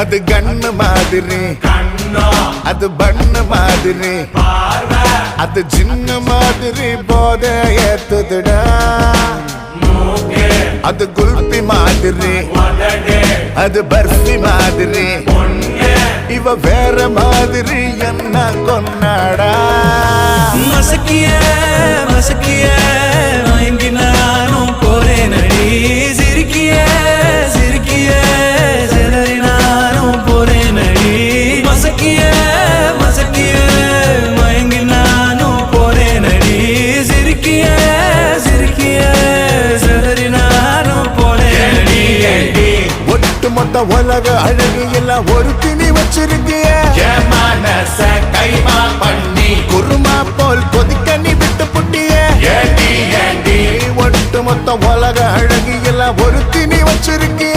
அது கண்ணு மாதிரி, அது பண்ணு மாதிரி, அது சின்ன மாதிரி போத ஏத்துதுடா. அது குல்பி மாதிரி, அது பர்ஃபி மாதிரி, இவ வேற மாதிரி என்ன கொண்டாடா. மசக்கிய மசக்கிய மயங்கி நானும் போறேன் அடி. சிரிக்கிய சிரிக்கிய சிதறி நானும் போறேன் அடி. மசக்கிய மசக்கிய மயங்கி நானும் போறேன் அடி. சிரிக்கிய சிரிக்கிய சிதறி நானும் போறேன் அடி. ஒட்டு மொத்த உலக அழகு எல்லாம் ஒரு திணி வச்சிருக்கிய. மனச கைமா பண்ணி குருமா போல் கொதிக்க நீ விட்டு புட்டிய. ஏண்டி ஏண்டி ஒட்டு மொத்த உலக அழகு எல்லாம் ஒரு திணி வச்சிருக்கிய.